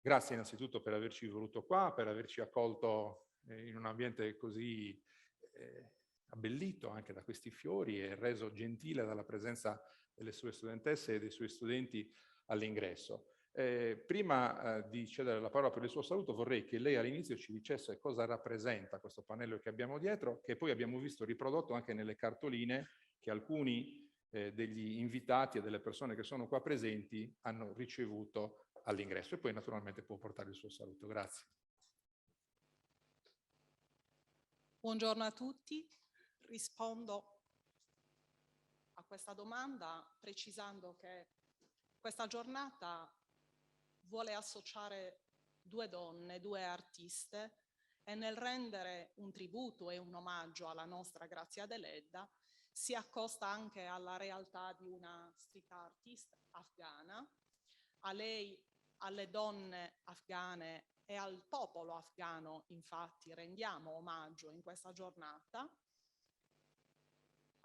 Grazie innanzitutto per averci voluto qua, per averci accolto in un ambiente così abbellito anche da questi fiori e reso gentile dalla presenza delle sue studentesse e dei suoi studenti all'ingresso. Prima di cedere la parola per il suo saluto, vorrei che lei all'inizio ci dicesse cosa rappresenta questo pannello che abbiamo dietro, che poi abbiamo visto riprodotto anche nelle cartoline che alcuni degli invitati e delle persone che sono qua presenti hanno ricevuto all'ingresso, e poi naturalmente può portare il suo saluto. Grazie. Buongiorno a tutti. Rispondo a questa domanda precisando che questa giornata vuole associare due donne, due artiste, e nel rendere un tributo e un omaggio alla nostra Grazia Deledda si accosta anche alla realtà di una street artist afghana. A lei, alle donne afghane e al popolo afghano, infatti, rendiamo omaggio in questa giornata.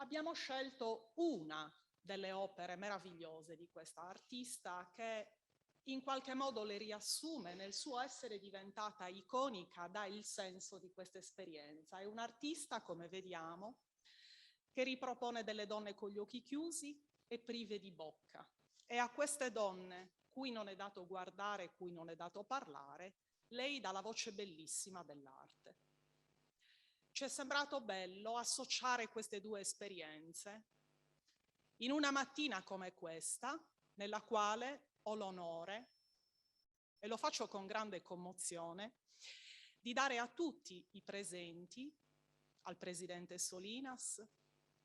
Abbiamo scelto una delle opere meravigliose di questa artista che in qualche modo le riassume nel suo essere diventata iconica, dà il senso di questa esperienza. È un artista, come vediamo, che ripropone delle donne con gli occhi chiusi e prive di bocca. E a queste donne, cui non è dato guardare, cui non è dato parlare, lei dà la voce bellissima dell'arte. Ci è sembrato bello associare queste due esperienze in una mattina come questa, nella quale ho l'onore, e lo faccio con grande commozione, di dare a tutti i presenti, al presidente Solinas,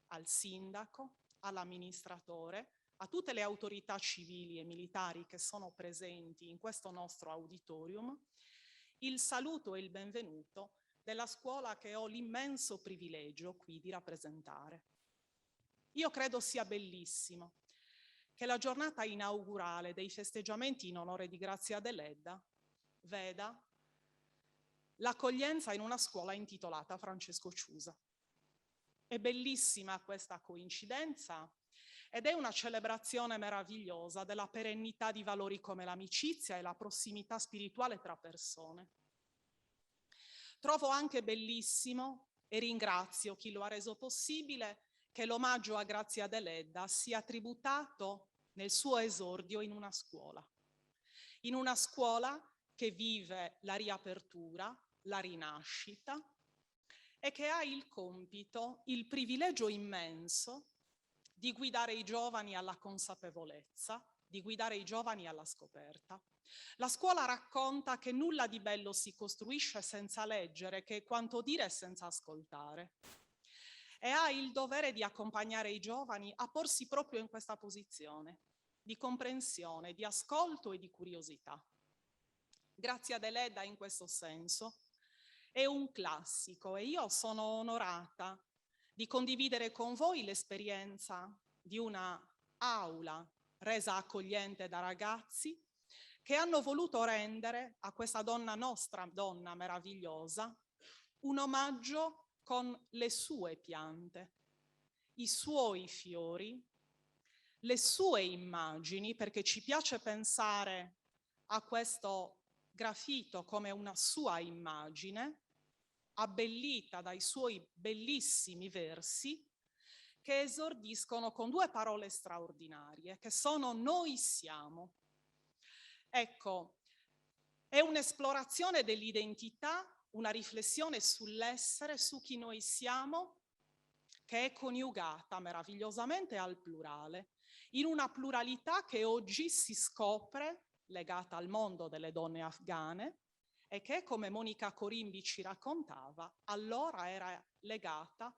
al sindaco, all'amministratore, a tutte le autorità civili e militari che sono presenti in questo nostro auditorium, il saluto e il benvenuto della scuola che ho l'immenso privilegio qui di rappresentare. Io credo sia bellissimo che la giornata inaugurale dei festeggiamenti in onore di Grazia Deledda veda l'accoglienza in una scuola intitolata Francesco Ciusa. È bellissima questa coincidenza ed è una celebrazione meravigliosa della perennità di valori come l'amicizia e la prossimità spirituale tra persone. Trovo anche bellissimo, e ringrazio chi lo ha reso possibile, che l'omaggio a Grazia Deledda sia tributato nel suo esordio in una scuola che vive la riapertura, la rinascita e che ha il compito, il privilegio immenso di guidare i giovani alla consapevolezza, di guidare i giovani alla scoperta. La scuola racconta che nulla di bello si costruisce senza leggere, che è quanto dire senza ascoltare. E ha il dovere di accompagnare i giovani a porsi proprio in questa posizione di comprensione, di ascolto e di curiosità. Grazia Deledda in questo senso è un classico e io sono onorata di condividere con voi l'esperienza di una aula resa accogliente da ragazzi che hanno voluto rendere a questa donna, nostra donna meravigliosa, un omaggio con le sue piante, i suoi fiori, le sue immagini, perché ci piace pensare a questo grafito come una sua immagine, abbellita dai suoi bellissimi versi, che esordiscono con due parole straordinarie, che sono noi siamo. Ecco, è un'esplorazione dell'identità, una riflessione sull'essere, su chi noi siamo, che è coniugata meravigliosamente al plurale, in una pluralità che oggi si scopre legata al mondo delle donne afghane e che, come Monica Corimbi ci raccontava, allora era legata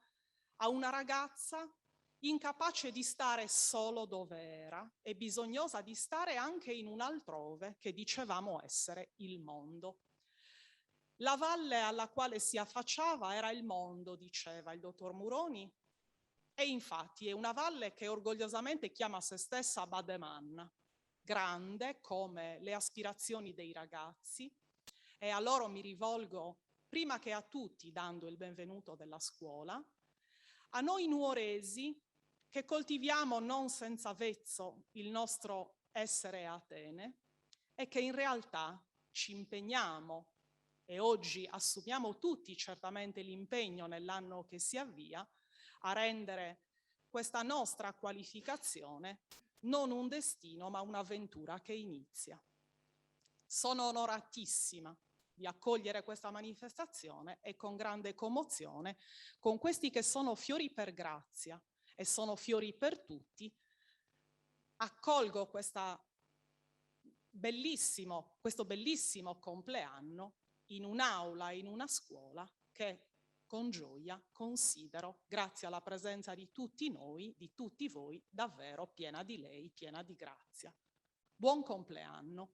a una ragazza incapace di stare solo dove era e bisognosa di stare anche in un altrove che dicevamo essere il mondo. La valle alla quale si affacciava era il mondo, diceva il dottor Muroni, e infatti è una valle che orgogliosamente chiama se stessa Bademan, grande come le aspirazioni dei ragazzi, e a loro mi rivolgo prima che a tutti dando il benvenuto della scuola, a noi nuoresi che coltiviamo non senza vezzo il nostro essere Atene e che in realtà ci impegniamo e oggi assumiamo tutti certamente l'impegno nell'anno che si avvia a rendere questa nostra qualificazione non un destino ma un'avventura che inizia. Sono onoratissima di accogliere questa manifestazione e con grande commozione, con questi che sono fiori per grazia e sono fiori per tutti, accolgo questo bellissimo compleanno in un'aula, in una scuola che con gioia considero, grazie alla presenza di tutti noi, di tutti voi, davvero piena di lei, piena di grazia. Buon compleanno.